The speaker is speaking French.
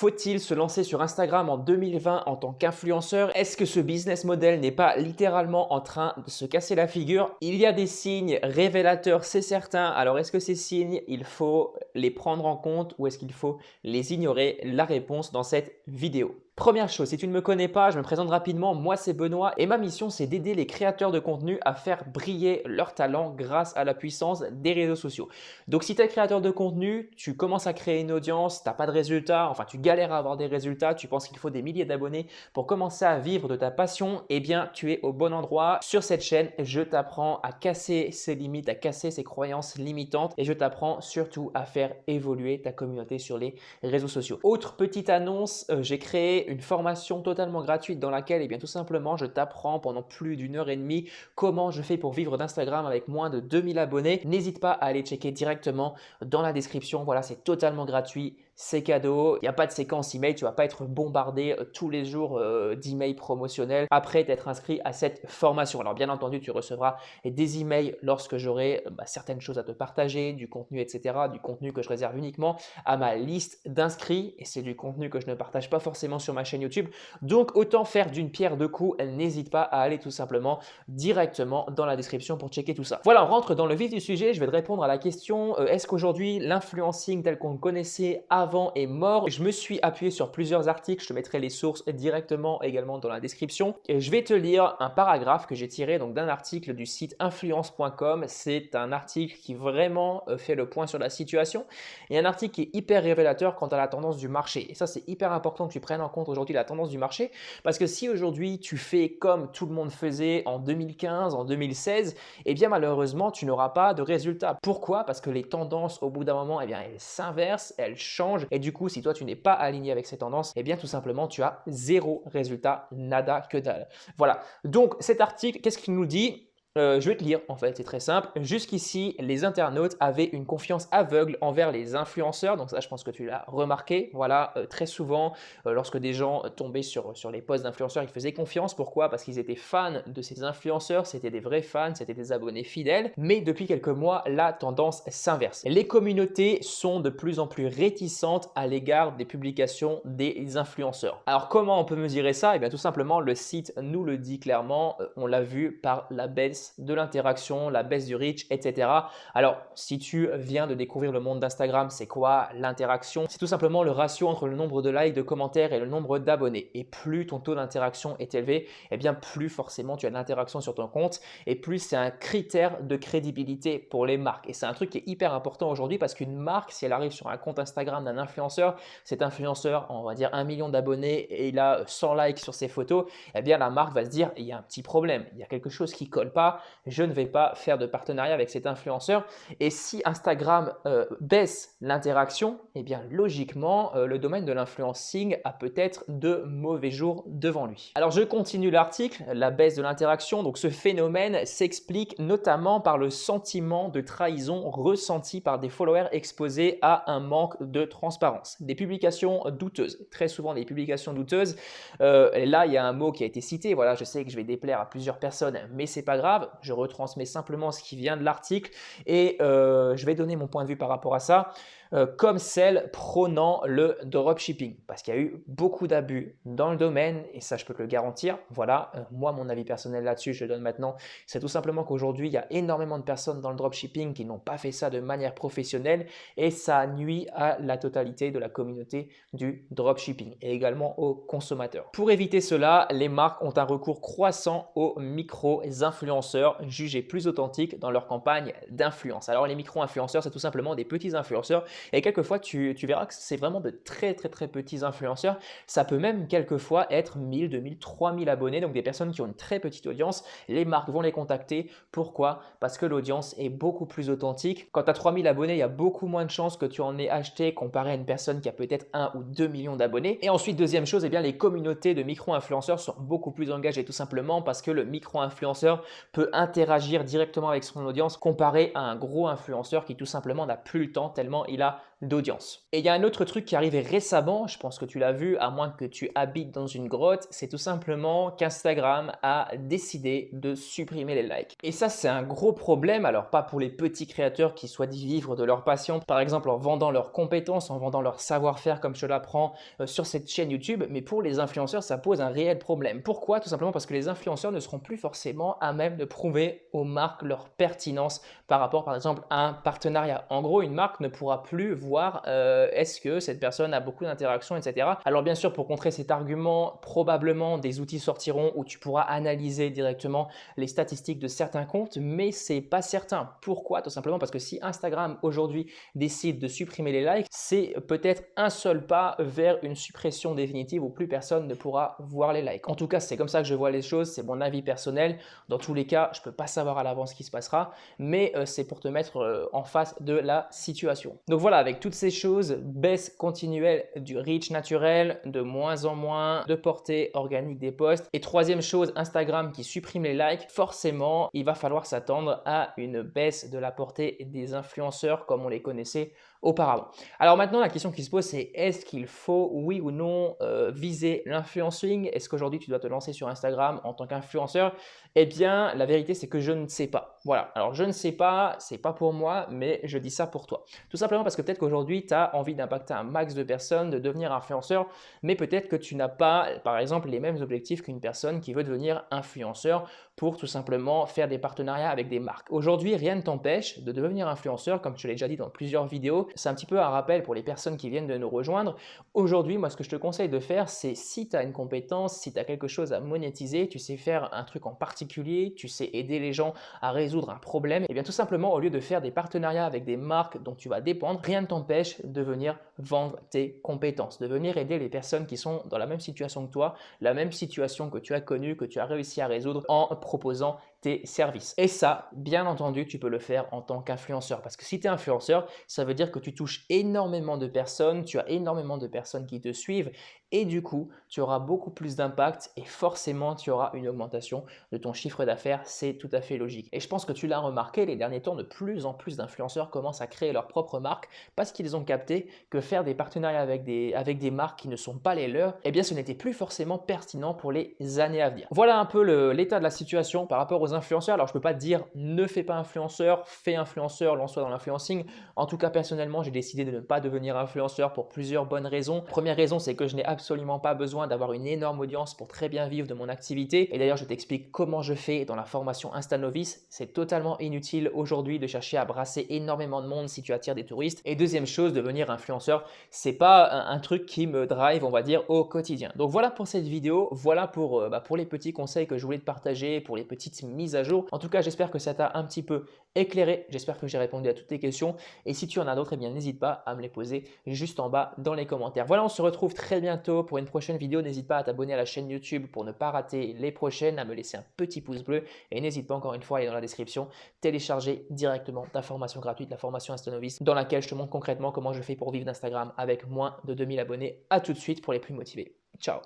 Faut-il se lancer sur Instagram en 2020 en tant qu'influenceur? Est-ce que ce business model n'est pas littéralement en train de se casser la figure? Il y a des signes révélateurs, c'est certain. Alors, est-ce que ces signes, il faut les prendre en compte ou est-ce qu'il faut les ignorer? La réponse dans cette vidéo. Première chose, si tu ne me connais pas, je me présente rapidement, moi c'est Benoît et ma mission c'est d'aider les créateurs de contenu à faire briller leur talent grâce à la puissance des réseaux sociaux. Donc si tu es créateur de contenu, tu commences à créer une audience, tu n'as pas de résultats, enfin tu galères à avoir des résultats, tu penses qu'il faut des milliers d'abonnés pour commencer à vivre de ta passion, eh bien tu es au bon endroit. Sur cette chaîne, je t'apprends à casser ces limites, à casser ces croyances limitantes et je t'apprends surtout à faire évoluer ta communauté sur les réseaux sociaux. Autre petite annonce, j'ai créé une formation totalement gratuite dans laquelle, eh bien, tout simplement, je t'apprends pendant plus d'1 h 30 comment je fais pour vivre d'Instagram avec moins de 2000 abonnés. N'hésite pas à aller checker directement dans la description. Voilà, c'est totalement gratuit. C'est cadeau, il n'y a pas de séquence email, tu ne vas pas être bombardé tous les jours d'emails promotionnels après t'être inscrit à cette formation. Alors bien entendu, tu recevras des emails lorsque j'aurai certaines choses à te partager, du contenu, etc., du contenu que je réserve uniquement à ma liste d'inscrits et c'est du contenu que je ne partage pas forcément sur ma chaîne YouTube. Donc autant faire d'une pierre deux coups, n'hésite pas à aller tout simplement directement dans la description pour checker tout ça. Voilà, on rentre dans le vif du sujet, je vais te répondre à la question est-ce qu'aujourd'hui l'influencing tel qu'on le connaissait avant est mort? Je me suis appuyé sur plusieurs articles, je te mettrai les sources directement également dans la description et je vais te lire un paragraphe que j'ai tiré donc d'un article du site influence.com. C'est un article qui vraiment fait le point sur la situation et un article qui est hyper révélateur quant à la tendance du marché. Et ça, c'est hyper important que tu prennes en compte aujourd'hui la tendance du marché parce que si aujourd'hui tu fais comme tout le monde faisait en 2015, en 2016, eh bien malheureusement, tu n'auras pas de résultats. Pourquoi? Parce que les tendances au bout d'un moment, eh bien elles s'inversent, elles changent et du coup, si toi tu n'es pas aligné avec ces tendances, eh bien tout simplement, tu as zéro résultat, nada que dalle. Voilà. Donc cet article, qu'est-ce qu'il nous dit? Je vais te lire en fait, c'est très simple. Jusqu'ici, les internautes avaient une confiance aveugle envers les influenceurs. Donc ça, je pense que tu l'as remarqué. Voilà, très souvent, lorsque des gens tombaient sur les posts d'influenceurs, ils faisaient confiance. Pourquoi? Parce qu'ils étaient fans de ces influenceurs, c'était des vrais fans, c'était des abonnés fidèles. Mais depuis quelques mois, la tendance s'inverse. Les communautés sont de plus en plus réticentes à l'égard des publications des influenceurs. Alors comment on peut mesurer ça? Eh bien tout simplement, le site nous le dit clairement. On l'a vu par la baisse de l'interaction, la baisse du reach, etc. Alors, si tu viens de découvrir le monde d'Instagram, c'est quoi l'interaction? C'est tout simplement le ratio entre le nombre de likes, de commentaires et le nombre d'abonnés. Et plus ton taux d'interaction est élevé, eh bien plus forcément tu as de l'interaction sur ton compte et plus c'est un critère de crédibilité pour les marques. Et c'est un truc qui est hyper important aujourd'hui parce qu'une marque, si elle arrive sur un compte Instagram d'un influenceur, cet influenceur, on va dire 1 million d'abonnés et il a 100 likes sur ses photos, eh bien la marque va se dire il y a un petit problème, il y a quelque chose qui colle pas. Je ne vais pas faire de partenariat avec cet influenceur. Et si Instagram baisse l'interaction, eh bien logiquement, le domaine de l'influencing a peut-être de mauvais jours devant lui. Alors je continue l'article, la baisse de l'interaction. Donc ce phénomène s'explique notamment par le sentiment de trahison ressenti par des followers exposés à un manque de transparence. Des publications douteuses, très souvent des publications douteuses. Là, il y a un mot qui a été cité. Voilà, je sais que je vais déplaire à plusieurs personnes, mais c'est pas grave. Je retransmets simplement ce qui vient de l'article et je vais donner mon point de vue par rapport à ça. Comme celle prônant le dropshipping parce qu'il y a eu beaucoup d'abus dans le domaine et ça je peux te le garantir. Voilà, moi mon avis personnel là-dessus je le donne maintenant, c'est tout simplement qu'aujourd'hui il y a énormément de personnes dans le dropshipping qui n'ont pas fait ça de manière professionnelle et ça nuit à la totalité de la communauté du dropshipping et également aux consommateurs. Pour éviter cela, les marques ont un recours croissant aux micro-influenceurs jugés plus authentiques dans leur campagne d'influence. Alors les micro-influenceurs c'est tout simplement des petits influenceurs. Et quelquefois, tu verras que c'est vraiment de très petits influenceurs. Ça peut même quelquefois être 1000, 2000, 3000 abonnés. Donc des personnes qui ont une très petite audience. Les marques vont les contacter. Pourquoi? Parce que l'audience est beaucoup plus authentique. Quand tu as 3000 abonnés, il y a beaucoup moins de chances que tu en aies acheté comparé à une personne qui a peut-être 1 ou 2 millions d'abonnés. Et ensuite, deuxième chose, eh bien, les communautés de micro-influenceurs sont beaucoup plus engagées tout simplement parce que le micro-influenceur peut interagir directement avec son audience comparé à un gros influenceur qui tout simplement n'a plus le temps tellement il a d'audience. Et il y a un autre truc qui est arrivé récemment, je pense que tu l'as vu, à moins que tu habites dans une grotte, c'est tout simplement qu'Instagram a décidé de supprimer les likes. Et ça, c'est un gros problème, alors pas pour les petits créateurs qui souhaitent vivre de leur passion, par exemple en vendant leurs compétences, en vendant leur savoir-faire comme je l'apprends sur cette chaîne YouTube, mais pour les influenceurs, ça pose un réel problème. Pourquoi? Tout simplement parce que les influenceurs ne seront plus forcément à même de prouver aux marques leur pertinence par rapport, par exemple, à un partenariat. En gros, une marque ne pourra plus voir est-ce que cette personne a beaucoup d'interactions, etc. Alors bien sûr, pour contrer cet argument, probablement des outils sortiront où tu pourras analyser directement les statistiques de certains comptes, mais c'est pas certain. Pourquoi? Tout simplement parce que si Instagram aujourd'hui décide de supprimer les likes, c'est peut-être un seul pas vers une suppression définitive où plus personne ne pourra voir les likes. En tout cas, c'est comme ça que je vois les choses, c'est mon avis personnel. Dans tous les cas, je ne peux pas savoir à l'avance ce qui se passera, mais c'est pour te mettre en face de la situation. Donc voilà, avec toutes ces choses, baisse continuelle du reach naturel, de moins en moins de portée organique des posts. Et troisième chose, Instagram qui supprime les likes, forcément, il va falloir s'attendre à une baisse de la portée des influenceurs comme on les connaissait auparavant. Alors maintenant, la question qui se pose, c'est est-ce qu'il faut, oui ou non, viser l'influencing? Est-ce qu'aujourd'hui, tu dois te lancer sur Instagram en tant qu'influenceur? Eh bien, la vérité, c'est que je ne sais pas. Voilà, alors je ne sais pas, c'est pas pour moi, mais je dis ça pour toi. Tout simplement parce que peut-être qu'aujourd'hui, tu as envie d'impacter un max de personnes, de devenir influenceur, mais peut-être que tu n'as pas, par exemple, les mêmes objectifs qu'une personne qui veut devenir influenceur pour tout simplement faire des partenariats avec des marques. Aujourd'hui, rien ne t'empêche de devenir influenceur, comme je l'ai déjà dit dans plusieurs vidéos. C'est un petit peu un rappel pour les personnes qui viennent de nous rejoindre. Aujourd'hui, moi, ce que je te conseille de faire, c'est si tu as une compétence, si tu as quelque chose à monétiser, tu sais faire un truc en particulier, tu sais aider les gens à résoudre un problème, et bien tout simplement, au lieu de faire des partenariats avec des marques dont tu vas dépendre, rien ne t'empêche de venir vendre tes compétences, de venir aider les personnes qui sont dans la même situation que toi, la même situation que tu as connue, que tu as réussi à résoudre en proposant tes services. Et ça, bien entendu, tu peux le faire en tant qu'influenceur. Parce que si tu es influenceur, ça veut dire que tu touches énormément de personnes, tu as énormément de personnes qui te suivent et du coup, tu auras beaucoup plus d'impact et forcément, tu auras une augmentation de ton chiffre d'affaires. C'est tout à fait logique. Et je pense que tu l'as remarqué, les derniers temps, de plus en plus d'influenceurs commencent à créer leur propre marque parce qu'ils ont capté que faire des partenariats avec des marques qui ne sont pas les leurs, eh bien, ce n'était plus forcément pertinent pour les années à venir. Voilà un peu l'état de la situation par rapport aux influenceurs. Alors, je ne peux pas te dire ne fais pas influenceur, fais influenceur, lance-toi dans l'influencing. En tout cas, personnellement, j'ai décidé de ne pas devenir influenceur pour plusieurs bonnes raisons. Première raison, c'est que je n'ai absolument pas besoin d'avoir une énorme audience pour très bien vivre de mon activité. Et d'ailleurs, je t'explique comment je fais dans la formation InstaNovice. C'est totalement inutile aujourd'hui de chercher à brasser énormément de monde si tu attires des touristes. Et deuxième chose, devenir influenceur, c'est pas un truc qui me drive, on va dire, au quotidien. Donc voilà pour cette vidéo, voilà pour les petits conseils que je voulais te partager, pour les petites mises à jour. En tout cas, j'espère que ça t'a un petit peu éclairé, j'espère que j'ai répondu à toutes tes questions. Et si tu en as d'autres, eh bien n'hésite pas à me les poser juste en bas dans les commentaires. Voilà, on se retrouve très bientôt pour une prochaine vidéo. N'hésite pas à t'abonner à la chaîne YouTube pour ne pas rater les prochaines, à me laisser un petit pouce bleu et n'hésite pas encore une fois à aller dans la description, télécharger directement ta formation gratuite, la formation InstaNovice, dans laquelle je te montre concrètement comment je fais pour vivre d'Instagram avec moins de 2000 abonnés. À tout de suite pour les plus motivés. Ciao!